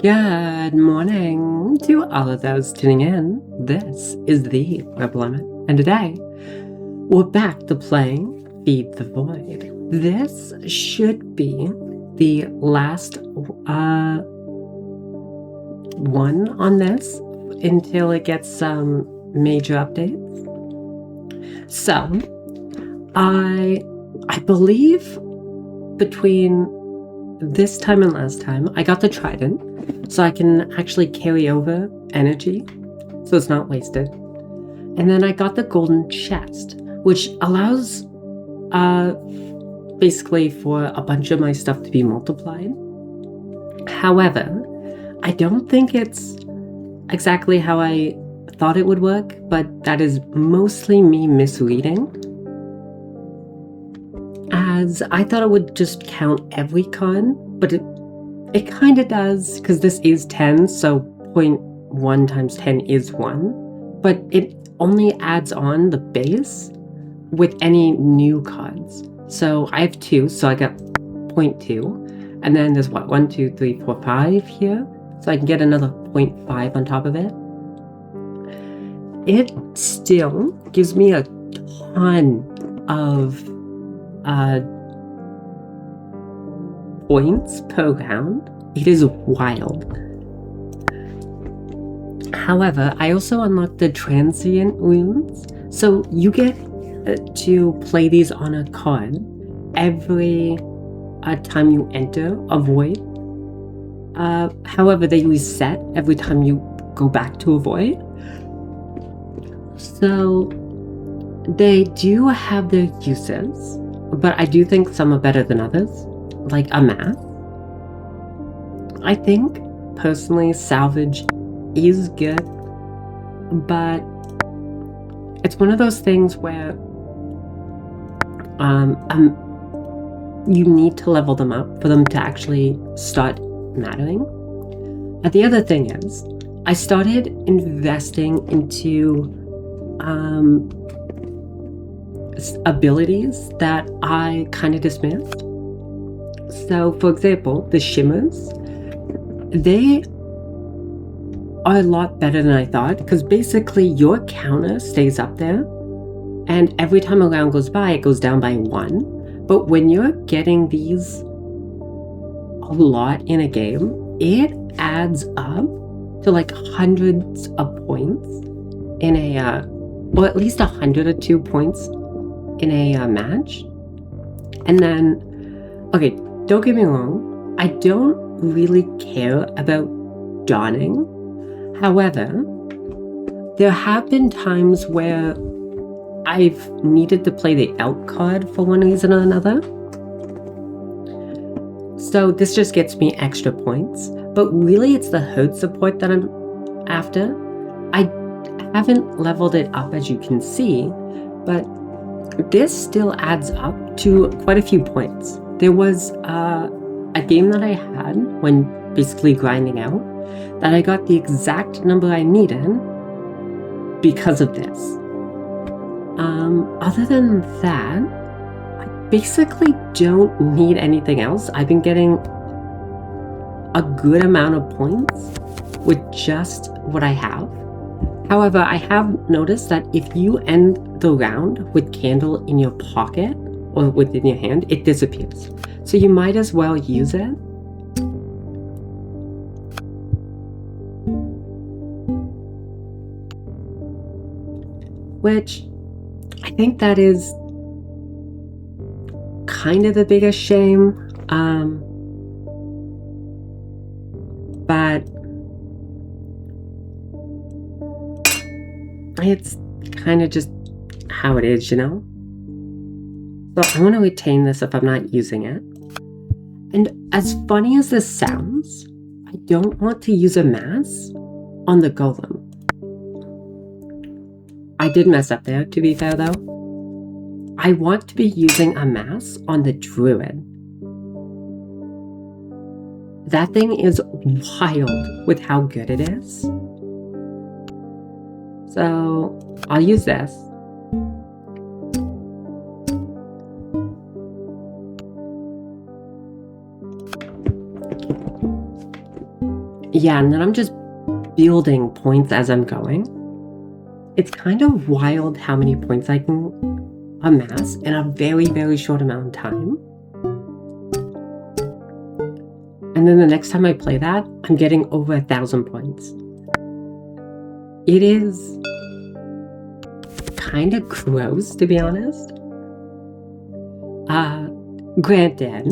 Good morning to all of those tuning in. This is the Rebel Limit, and today we're back to playing Feed the Void. This should be the last one on this until it gets some major updates. So, I believe between this time and last time, I got the trident, so I can actually carry over energy, so it's not wasted. And then I got the golden chest, which allows basically for a bunch of my stuff to be multiplied. However, I don't think it's exactly how I thought it would work, but that is mostly me misreading, as I thought it would just count every card, but it kind of does, because this is 10, so 0.1 times 10 is 1, but it only adds on the base with any new cards. So I have 2, so I got 0.2, and then there's what, 1, 2, 3, 4, 5 here, so I can get another 0.5 on top of it. It still gives me a ton of points per round. It is wild. However, I also unlocked the transient runes, so you get to play these on a card every time you enter a void. However, they reset every time you go back to a void. So they do have their uses, but I do think some are better than others, like a math. I think, personally, salvage is good, but it's one of those things where you need to level them up for them to actually start mattering. And the other thing is, I started investing into abilities that I kind of dismissed. So, for example, the shimmers, they are a lot better than I thought, because basically your counter stays up there, and every time a round goes by, it goes down by 1. But when you're getting these a lot in a game, it adds up to like hundreds of points in a, or at least 100 or 2 points in a match. And then, okay, don't get me wrong, I don't really care about dawning. However, there have been times where I've needed to play the elk card for one reason or another. So this just gets me extra points, but really it's the herd support that I'm after. I haven't leveled it up, as you can see, but this still adds up to quite a few points. There was a game that I had when basically grinding out that I got the exact number I needed because of this. Other than that, I basically don't need anything else. I've been getting a good amount of points with just what I have. However, I have noticed that if you end the round with candle in your pocket or within your hand, it disappears. So you might as well use it. Which I think that is kind of the biggest shame. But it's kind of just how it is, you know? So I want to retain this if I'm not using it. And as funny as this sounds, I don't want to use a mass on the golem. I did mess up there, to be fair though. I want to be using a mass on the druid. That thing is wild with how good it is. So I'll use this. Yeah, and then I'm just building points as I'm going. It's kind of wild how many points I can amass in a very, very short amount of time. And then the next time I play that, I'm getting over 1,000 points. It is kind of gross, to be honest. Granted,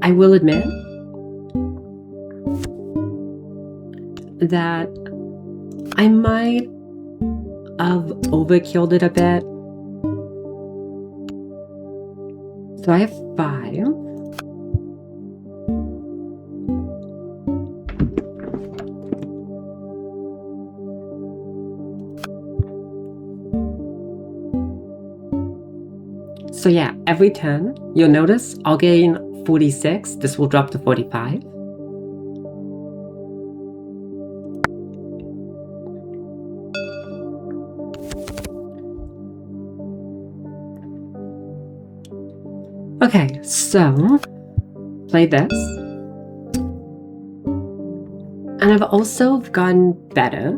I will admit that I might have overkilled it a bit. So I have 5. So yeah, every turn, you'll notice I'll gain 46. This will drop to 45. Okay, so play this. And I've also gotten better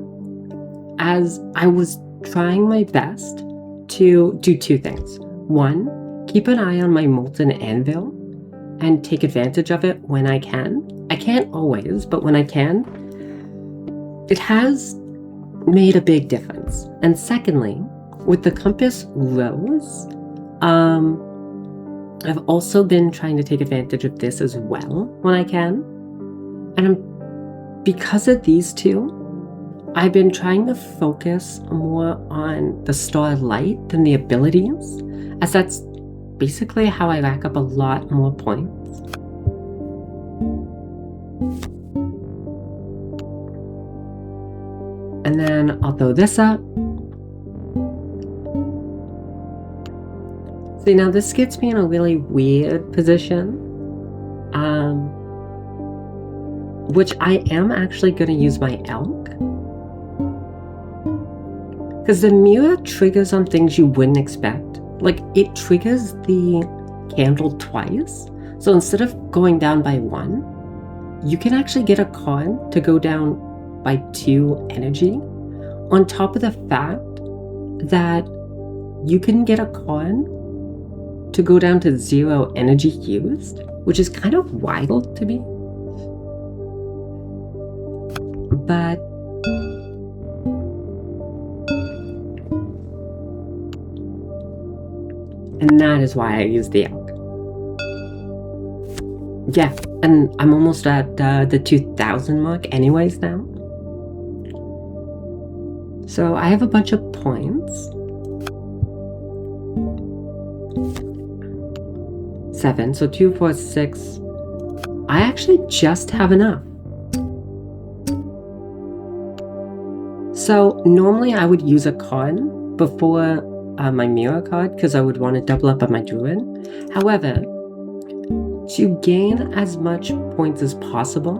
as I was trying my best to do 2 things. 1, keep an eye on my molten anvil and take advantage of it when I can. I can't always, but when I can, it has made a big difference. And secondly, with the compass rose, I've also been trying to take advantage of this as well when I can. And because of these 2, I've been trying to focus more on the starlight than the abilities, as that's basically how I rack up a lot more points. And then I'll throw this up. See, now this gets me in a really weird position, which I am actually going to use my elk. Because the mirror triggers on things you wouldn't expect. Like, it triggers the candle twice. So instead of going down by 1, you can actually get a card to go down by 2 energy. On top of the fact that you can get a card to go down to 0 energy used, which is kind of wild to me. But and that is why I use the elk. Yeah, and I'm almost at the 2,000 mark anyways now. So I have a bunch of points. 7, so 2, 4, 6. I actually just have enough. So normally I would use a card before my mirror card because I would want to double up on my druid. However, to gain as much points as possible,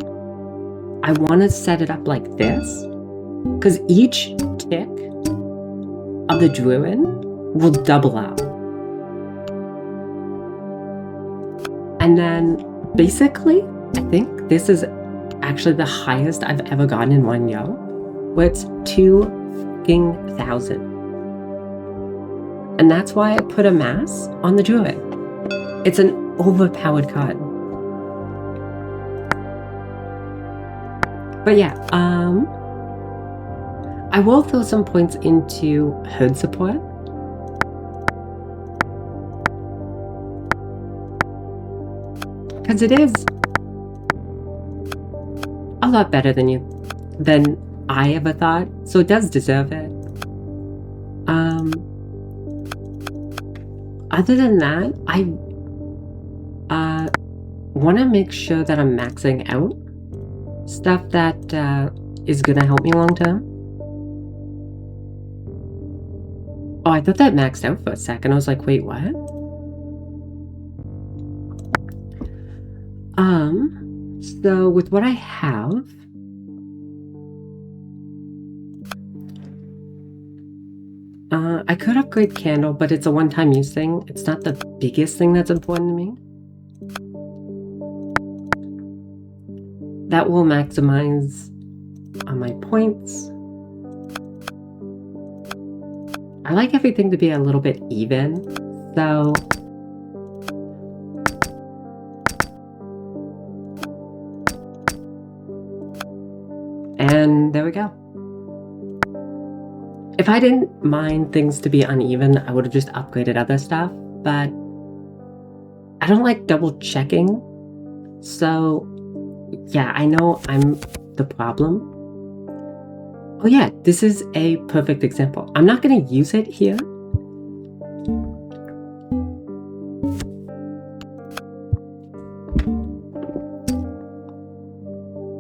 I want to set it up like this, because each tick of the druid will double up. And then basically, I think this is actually the highest I've ever gotten in one go, where it's 2,000. And that's why I put a mass on the druid. It's an overpowered card. But yeah, I will throw some points into herd support. Because it is a lot better than I ever thought, so it does deserve it. Other than that, I want to make sure that I'm maxing out stuff that is gonna help me long term. Oh, I thought that maxed out for a second. I was like, wait, what? So with what I have, I could upgrade Candle, but it's a one-time use thing. It's not the biggest thing that's important to me. that will maximize on my points. I like everything to be a little bit even, so and there we go. If I didn't mind things to be uneven, I would have just upgraded other stuff, but I don't like double checking. So yeah, I know I'm the problem. Oh yeah, this is a perfect example. I'm not going to use it here.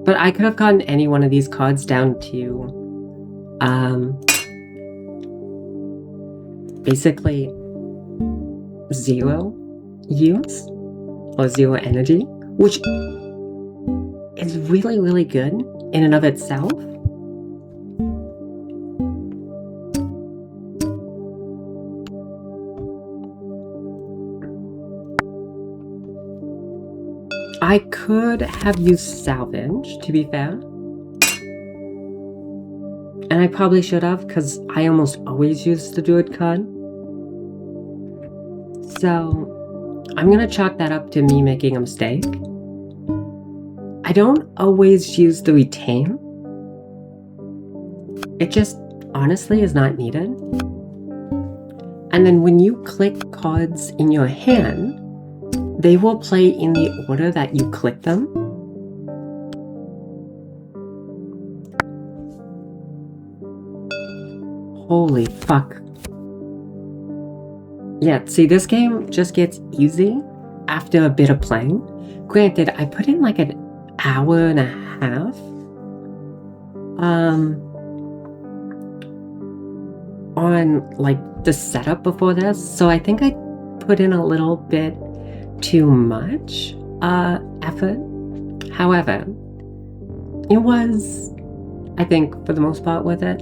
But I could have gotten any one of these cards down to basically 0 use or 0 energy, which is really, really good in and of itself. I could have used salvage, to be fair. And I probably should have, because I almost always use the druid card. So I'm going to chalk that up to me making a mistake. I don't always use the retain. It just honestly is not needed. And then when you click cards in your hand, they will play in the order that you click them. Holy fuck. Yeah, see, this game just gets easy after a bit of playing. Granted, I put in like an hour and a half. On like the setup before this, so I think I put in a little bit too much effort. However, it was, I think, for the most part, worth it.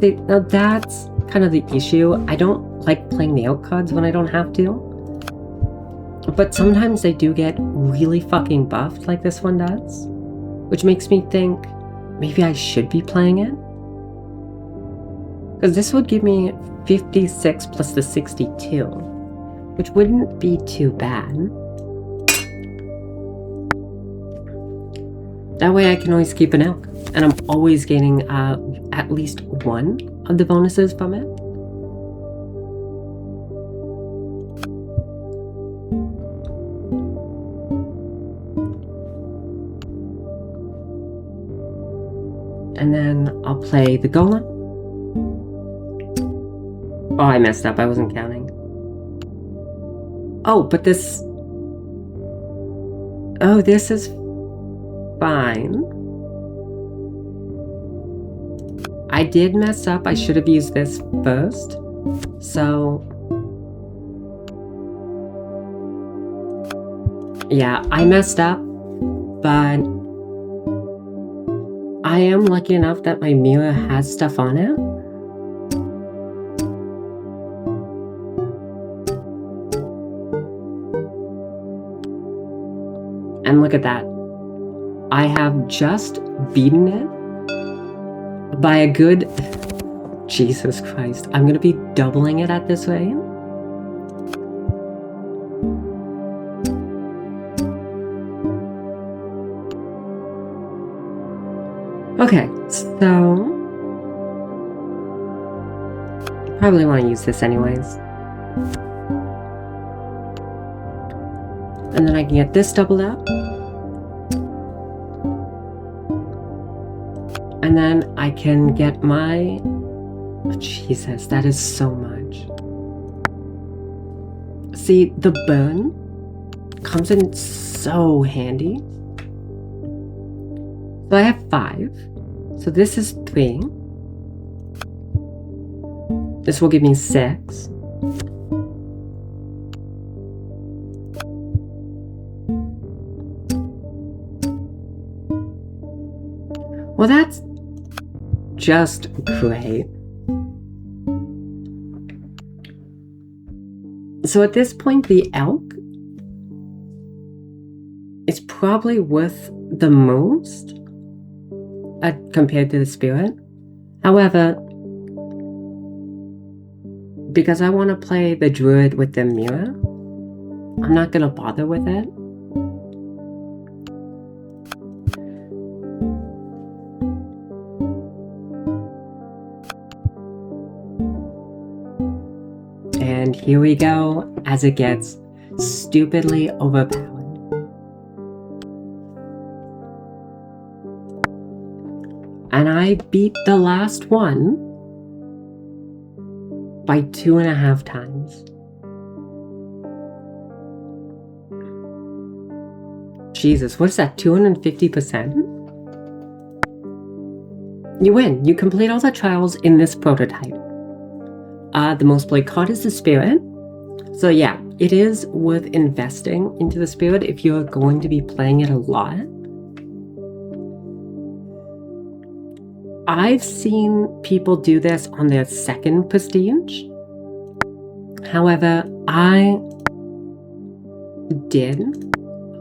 See, now that's kind of the issue. I don't like playing the out cards when I don't have to. But sometimes they do get really fucking buffed like this one does. Which makes me think maybe I should be playing it. Because this would give me 56 plus the 62. Which wouldn't be too bad. That way I can always keep an elk. And I'm always getting at least one of the bonuses from it. And then I'll play the golem. Oh, I messed up. I wasn't counting. Oh, but this... Oh, this is fine. I did mess up. I should have used this first. So... yeah, I messed up. But... I am lucky enough that my mirror has stuff on it. And look at that. I have just beaten it by a good... Jesus Christ. I'm going to be doubling it at this rate. Okay, so... probably want to use this anyways. And then I can get this doubled up. And then I can get my... oh, Jesus, that is so much. See, the burn comes in so handy. So I have 5. So this is 3. This will give me 6. Well, that's just great. So at this point, the elk is probably worth the most compared to the spirit. However, because I want to play the druid with the mirror, I'm not going to bother with it. And here we go, as it gets stupidly overpowered. And I beat the last one by 2.5 times. Jesus, what is that, 250%? You win. You complete all the trials in this prototype. The most played card is the spirit. So yeah, it is worth investing into the spirit if you're going to be playing it a lot. I've seen people do this on their second prestige. However, I did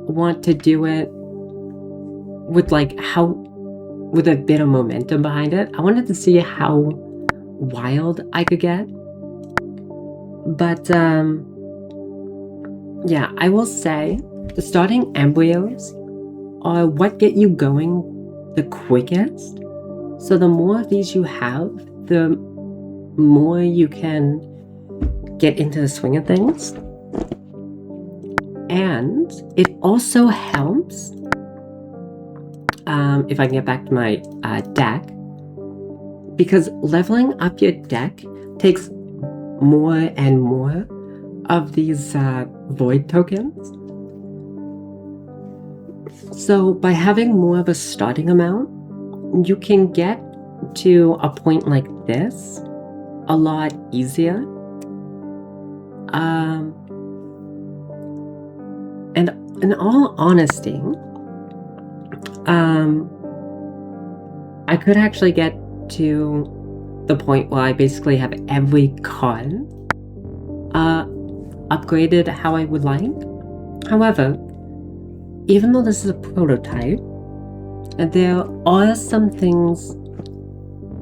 want to do it with with a bit of momentum behind it. I wanted to see how wild I could get. But yeah, I will say the starting embryos are what get you going the quickest. So the more of these you have, the more you can get into the swing of things. And it also helps, if I can get back to my deck, because leveling up your deck takes more and more of these void tokens. So by having more of a starting amount, you can get to a point like this a lot easier. And in all honesty, I could actually get to the point where I basically have every card upgraded how I would like. However, even though this is a prototype, there are some things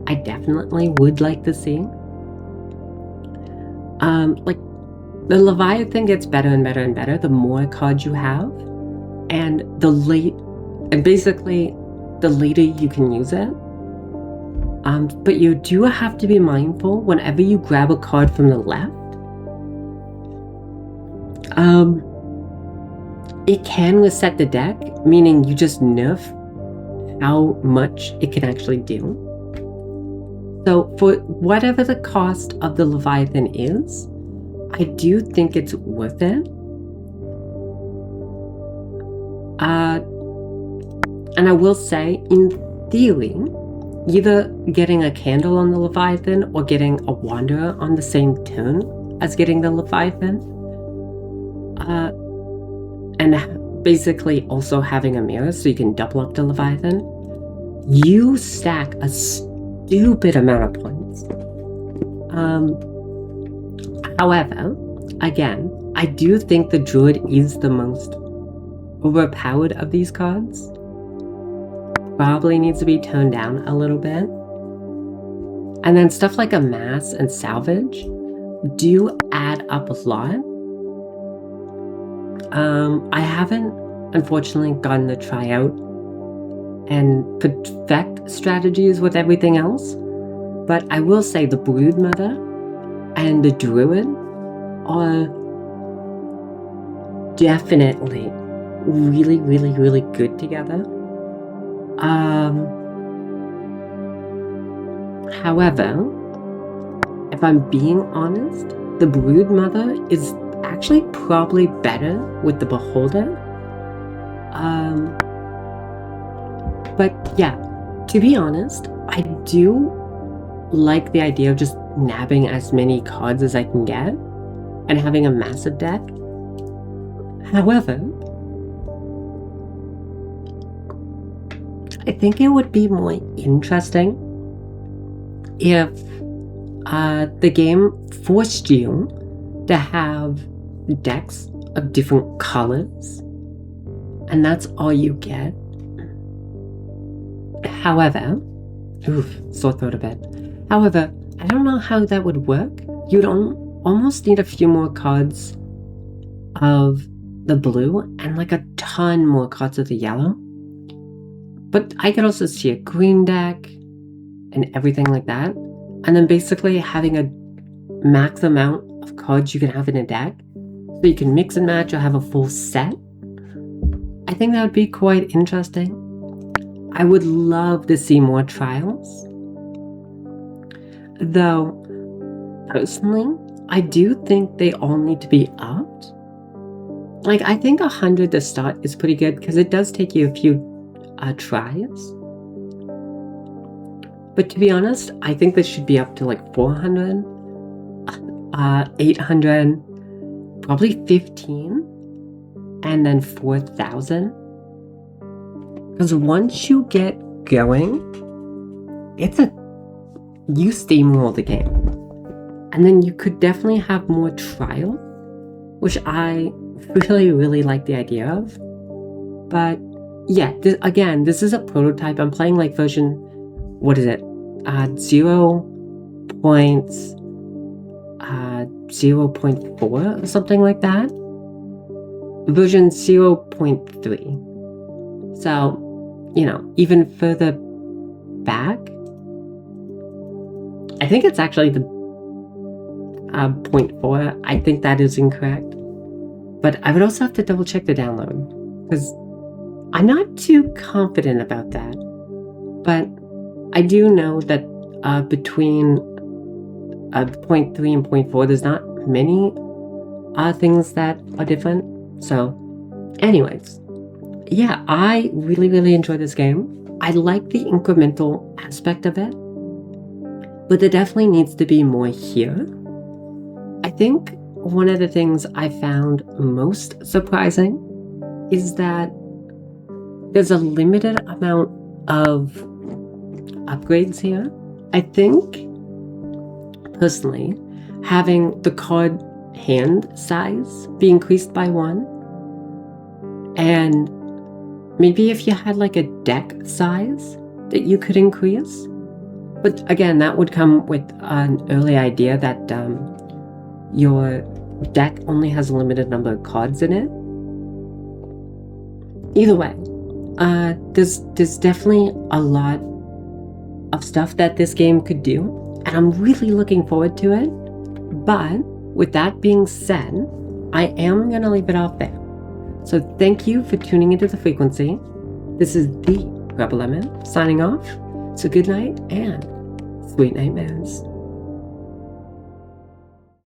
I definitely would like to see. Like the Leviathan gets better and better and better the more cards you have, and basically the later you can use it. But you do have to be mindful whenever you grab a card from the left. It can reset the deck, meaning you just nerf how much it can actually do. So for whatever the cost of the Leviathan is, I do think it's worth it. And I will say, in theory, either getting a candle on the Leviathan or getting a Wanderer on the same turn as getting the Leviathan, and basically also having a mirror so you can double up the Leviathan, you stack a stupid amount of points. However, again, I do think the Druid is the most overpowered of these cards. Probably needs to be toned down a little bit. And then stuff like Amass and Salvage do add up a lot. I haven't, unfortunately, gotten to try out and perfect strategies with everything else, but I will say the Broodmother and the Druid are definitely really, really, really good together. However, if I'm being honest, the Broodmother is actually probably better with the Beholder. But yeah, to be honest, I do like the idea of just nabbing as many cards as I can get and having a massive deck. However, I think it would be more interesting if the game forced you to have decks of different colors, and that's all you get. However, sore throat a bit. However, I don't know how that would work. You'd almost need a few more cards of the blue and like a ton more cards of the yellow. But I could also see a green deck and everything like that. And then basically having a max amount of cards you can have in a deck, so you can mix and match or have a full set. I think that would be quite interesting. I would love to see more trials. Though, personally, I do think they all need to be upped. Like, I think 100 to start is pretty good because it does take you a few tries. But to be honest, I think this should be up to like 400, 800, probably 15, and then 4,000. Because once you get going, you steamroll the game. And then you could definitely have more trial, which I really, really like the idea of. But yeah, this is a prototype. I'm playing like version, what is it? 0.4 or something like that. Version 0.3. So, even further back. I think it's actually the 0.4. I think that is incorrect. But I would also have to double check the download, because I'm not too confident about that. But I do know that between 0.3 and 0.4, there's not many things that are different. So, anyways, yeah, I really, really enjoy this game. I like the incremental aspect of it, but there definitely needs to be more here. I think one of the things I found most surprising is that there's a limited amount of upgrades here. I think, personally, having the card hand size be increased by 1, and maybe if you had like a deck size that you could increase. But again, that would come with an early idea that your deck only has a limited number of cards in it. Either way, there's definitely a lot of stuff that this game could do, and I'm really looking forward to it. But with that being said, I am going to leave it off there. So thank you for tuning into The Frequency. This is the Rebel Lemon signing off. So good night and sweet nightmares.